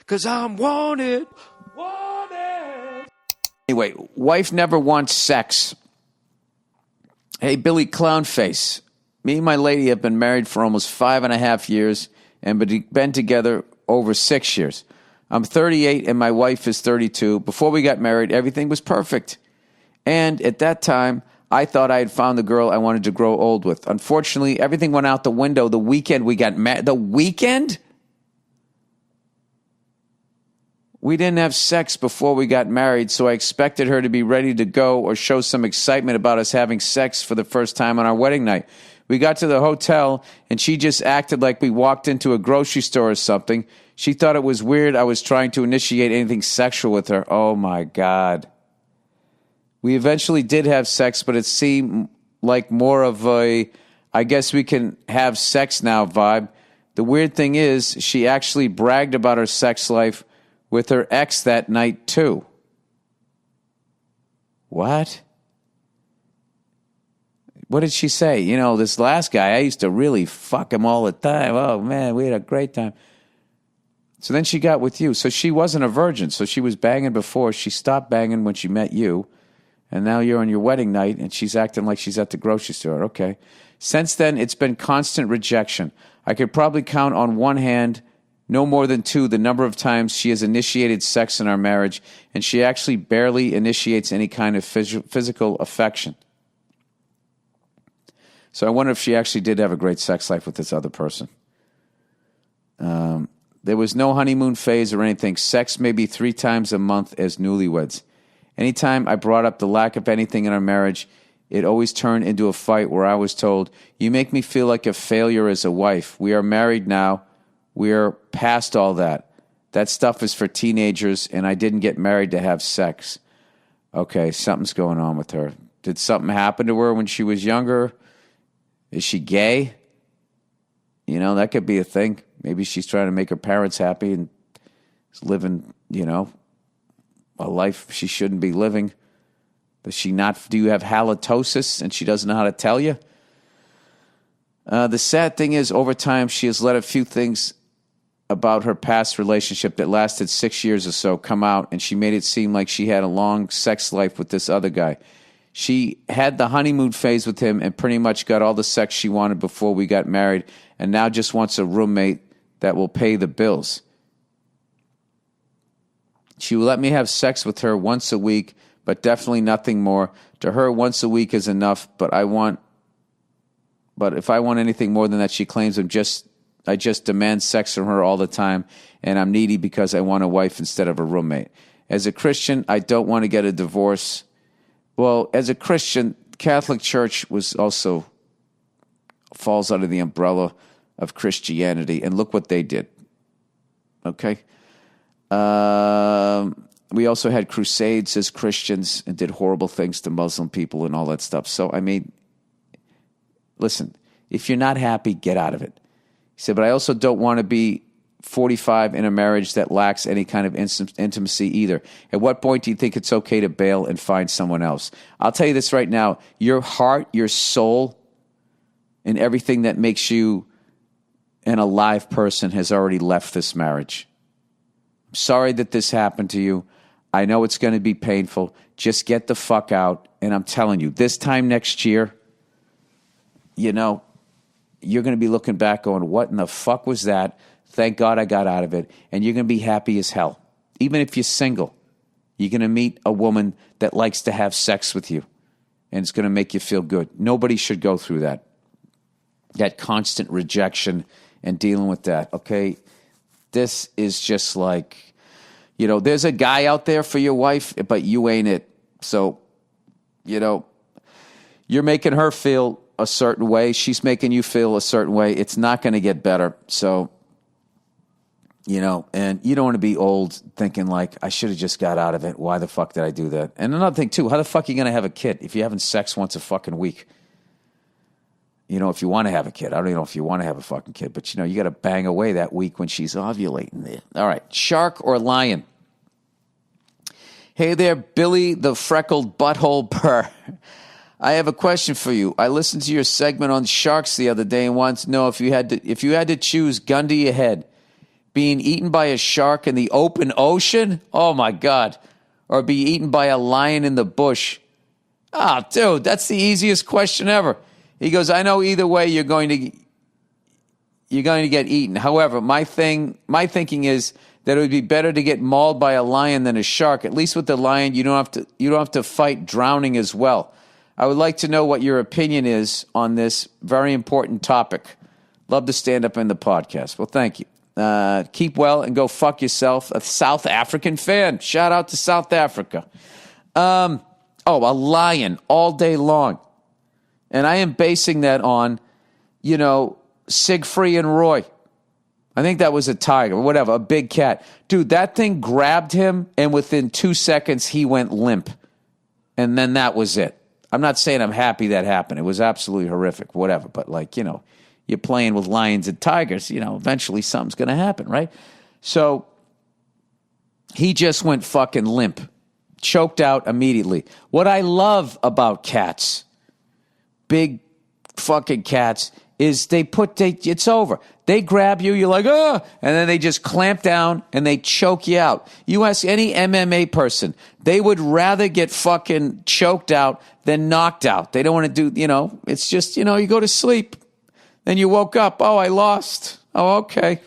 'cause I'm wanted. Anyway, wife never wants sex. Hey, Billy Clownface. Me and my lady have been married for almost 5.5 years and been together over 6 years. I'm 38 and my wife is 32. Before we got married, everything was perfect. And at that time, I thought I had found the girl I wanted to grow old with. Unfortunately, everything went out the window the weekend we got married. The weekend? We didn't have sex before we got married, so I expected her to be ready to go or show some excitement about us having sex for the first time on our wedding night. We got to the hotel, and she just acted like we walked into a grocery store or something. She thought it was weird I was trying to initiate anything sexual with her. Oh, my God. We eventually did have sex, but it seemed like more of a, I guess we can have sex now vibe. The weird thing is, she actually bragged about her sex life with her ex that night, too. What? What did she say? You know, this last guy, I used to really fuck him all the time. Oh, man, we had a great time. So then she got with you. So she wasn't a virgin. So she was banging before. She stopped banging when she met you. And now you're on your wedding night, and she's acting like she's at the grocery store. Okay. Since then, it's been constant rejection. I could probably count on one hand, no more than two, the number of times she has initiated sex in our marriage, and she actually barely initiates any kind of physical affection. So I wonder if she actually did have a great sex life with this other person. There was no honeymoon phase or anything. Sex maybe 3 times a month as newlyweds. Anytime I brought up the lack of anything in our marriage, it always turned into a fight where I was told, "You make me feel like a failure as a wife. We are married now. We are past all that. That stuff is for teenagers, and I didn't get married to have sex." Okay, something's going on with her. Did something happen to her when she was younger? Is she gay? You know, that could be a thing. Maybe she's trying to make her parents happy and is living, you know, a life she shouldn't be living. Does she not? Do you have halitosis and she doesn't know how to tell you? The sad thing is, over time, she has let a few things about her past relationship that lasted 6 years or so come out, and she made it seem like she had a long sex life with this other guy. She had the honeymoon phase with him and pretty much got all the sex she wanted before we got married, and now just wants a roommate that will pay the bills. She will let me have sex with her once a week, but definitely nothing more. To her, once a week is enough, but if I want anything more than that, she claims I just demand sex from her all the time, and I'm needy because I want a wife instead of a roommate. As a Christian, I don't want to get a divorce. Well, as a Christian, Catholic Church falls under the umbrella of Christianity, and look what they did. Okay? We also had crusades as Christians and did horrible things to Muslim people and all that stuff. So, I mean, listen, if you're not happy, get out of it. He said, but I also don't want to be 45 in a marriage that lacks any kind of intimacy either. At what point do you think it's okay to bail and find someone else? I'll tell you this right now. Your heart, your soul, and everything that makes you an alive person has already left this marriage. I'm sorry that this happened to you. I know it's going to be painful. Just get the fuck out. And I'm telling you, this time next year, you know, you're going to be looking back going, what in the fuck was that? Thank God I got out of it. And you're going to be happy as hell. Even if you're single, you're going to meet a woman that likes to have sex with you. And it's going to make you feel good. Nobody should go through that. That constant rejection and dealing with that, okay? This is just like, you know, there's a guy out there for your wife, but you ain't it. So, you know, you're making her feel a certain way. She's making you feel a certain way. It's not going to get better. So, you know, and you don't want to be old thinking like, I should have just got out of it. Why the fuck did I do that? And another thing, too, how the fuck are you going to have a kid if you're having sex once a fucking week? You know, if you want to have a kid. I don't even know if you want to have a fucking kid, but, you know, you got to bang away that week when she's ovulating there. All right, shark or lion? Hey there, Billy the freckled butthole Burr. I have a question for you. I listened to your segment on sharks the other day and wanted to know if you had to choose gun to your head, Being eaten by a shark in the open ocean? Oh, my God. Or be eaten by a lion in the bush? Oh, dude, that's the easiest question ever. He goes, I know either way you're going to get eaten. However, my thinking is that it would be better to get mauled by a lion than a shark. At least with the lion, you don't have to fight drowning as well. I would like to know what your opinion is on this very important topic. Love to stand up in the podcast. Well, thank you. Keep well and go fuck yourself. A South African fan. Shout out to South Africa. A lion all day long. And I am basing that on, Siegfried and Roy. I think that was a tiger or whatever, a big cat. Dude, that thing grabbed him, and within 2 seconds, he went limp. And then that was it. I'm not saying I'm happy that happened. It was absolutely horrific, whatever. But, you're playing with lions and tigers, eventually something's going to happen, right? So he just went fucking limp, choked out immediately. What I love about cats, big fucking cats, is it's over. They grab you, you're like, and then they just clamp down and they choke you out. You ask any MMA person, they would rather get fucking choked out than knocked out. They don't want to do, it's just, you go to sleep. Then you woke up, I lost. Oh, okay.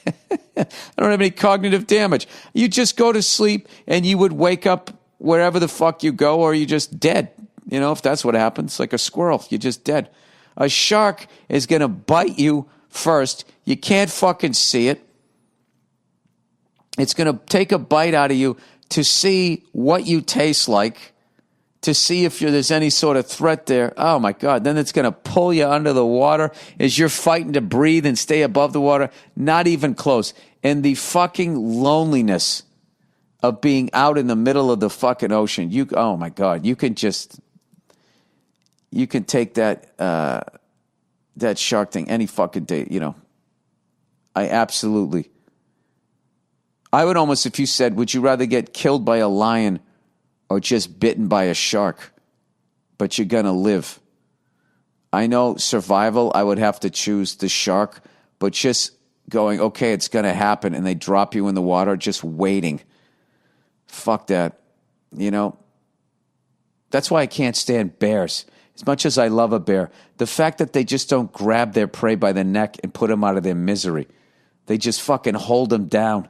I don't have any cognitive damage. You just go to sleep and you would wake up wherever the fuck you go, or you're just dead. If that's what happens, like a squirrel, you're just dead. A shark is going to bite you first. You can't fucking see it. It's going to take a bite out of you to see what you taste like, to see if there's any sort of threat there. Oh, my God. Then it's going to pull you under the water as you're fighting to breathe and stay above the water. Not even close. And the fucking loneliness of being out in the middle of the fucking ocean. Oh, my God. You can take that shark thing any fucking day, I would almost, if you said, would you rather get killed by a lion or just bitten by a shark? But you're going to live. I know survival, I would have to choose the shark, but just going, okay, it's going to happen, and they drop you in the water, just waiting. Fuck that. That's why I can't stand bears. As much as I love a bear, the fact that they just don't grab their prey by the neck and put them out of their misery. They just fucking hold them down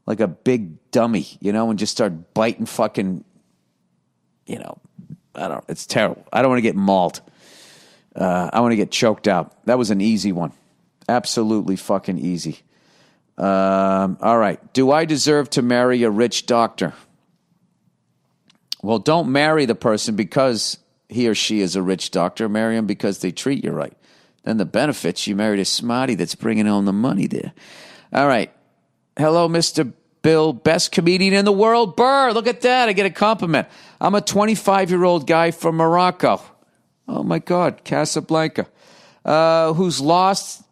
like a big dummy, and just start biting fucking, it's terrible. I don't want to get mauled. I want to get choked out. That was an easy one. Absolutely fucking easy. All right. Do I deserve to marry a rich doctor? Well, don't marry the person because he or she is a rich doctor. Marry him because they treat you right. Then the benefits, you married a smarty that's bringing home the money there. All right. Hello, Mr. Bill, best comedian in the world. Burr, look at that. I get a compliment. I'm a 25-year-old guy from Morocco. Oh, my God, Casablanca. Who's lost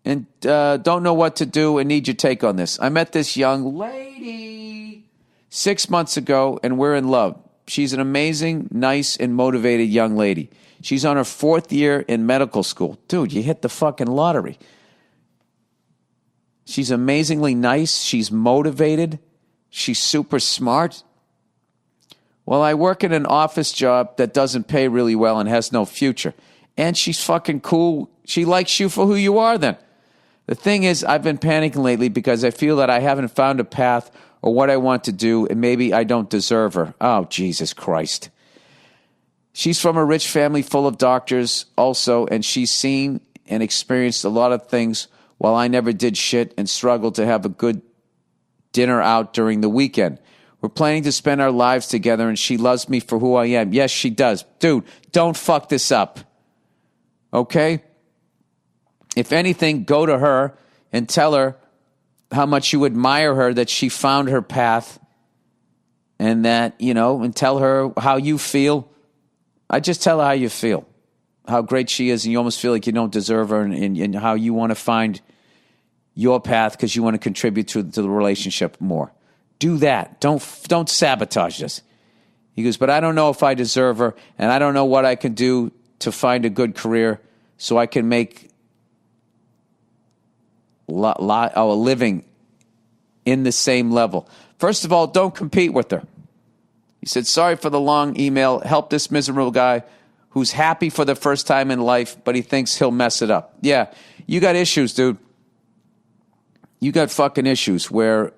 and don't know what to do and need your take on this. I met this young lady 6 months ago, and we're in love. She's an amazing, nice, and motivated young lady. She's on her 4th year in medical school. Dude, you hit the fucking lottery. She's amazingly nice. She's motivated. She's super smart. Well, I work in an office job that doesn't pay really well and has no future. And she's fucking cool. She likes you for who you are then. The thing is, I've been panicking lately because I feel that I haven't found a path or what I want to do, and maybe I don't deserve her. Oh, Jesus Christ. She's from a rich family full of doctors also, and she's seen and experienced a lot of things while I never did shit and struggled to have a good dinner out during the weekend. We're planning to spend our lives together, and she loves me for who I am. Yes, she does. Dude, don't fuck this up. Okay? If anything, go to her and tell her how much you admire her, that she found her path, and that, and tell her how you feel. I just tell her how you feel, how great she is, and you almost feel like you don't deserve her, and how you want to find your path because you want to contribute to the relationship more. Do that. Don't sabotage this. He goes, but I don't know if I deserve her, and I don't know what I can do to find a good career so I can make living in the same level. First of all, don't compete with her. He said, sorry for the long email. Help this miserable guy who's happy for the first time in life, but he thinks he'll mess it up. Yeah, you got issues, dude. You got fucking issues where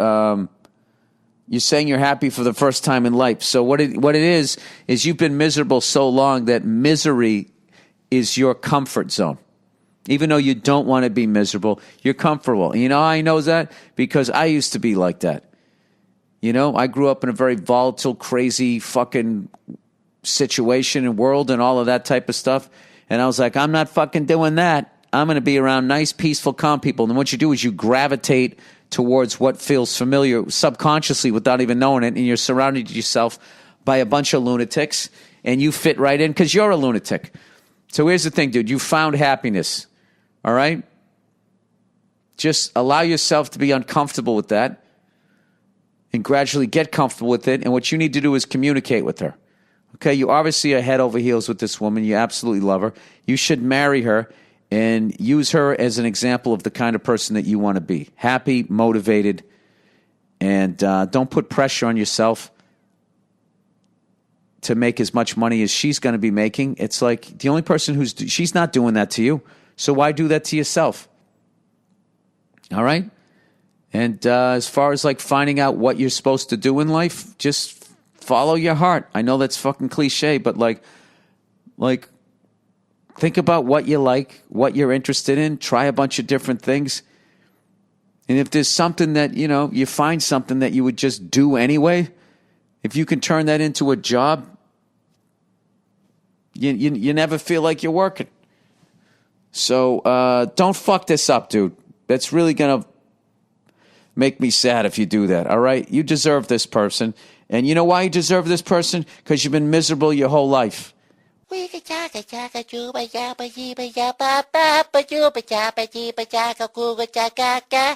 you're saying you're happy for the first time in life. So what it is you've been miserable so long that misery is your comfort zone. Even though you don't want to be miserable, you're comfortable. And you know how I know that? Because I used to be like that. You know, I grew up in a very volatile, crazy fucking situation and world and all of that type of stuff. And I was like, I'm not fucking doing that. I'm going to be around nice, peaceful, calm people. And what you do is you gravitate towards what feels familiar subconsciously without even knowing it. And you're surrounded yourself by a bunch of lunatics and you fit right in because you're a lunatic. So here's the thing, dude. You found happiness. All right? Just allow yourself to be uncomfortable with that and gradually get comfortable with it. And what you need to do is communicate with her. Okay? You obviously are head over heels with this woman. You absolutely love her. You should marry her and use her as an example of the kind of person that you want to be. Happy, motivated, and don't put pressure on yourself to make as much money as she's going to be making. It's like the only person she's not doing that to you. So why do that to yourself? All right? And as far as like finding out what you're supposed to do in life, just follow your heart. I know that's fucking cliche, but like think about what you like, what you're interested in, try a bunch of different things. And if there's something that, you know, you find something that you would just do anyway, if you can turn that into a job, you never feel like you're working. So don't fuck this up, dude. That's really going to make me sad if you do that, all right? You deserve this person. And you know why you deserve this person? Because you've been miserable your whole life.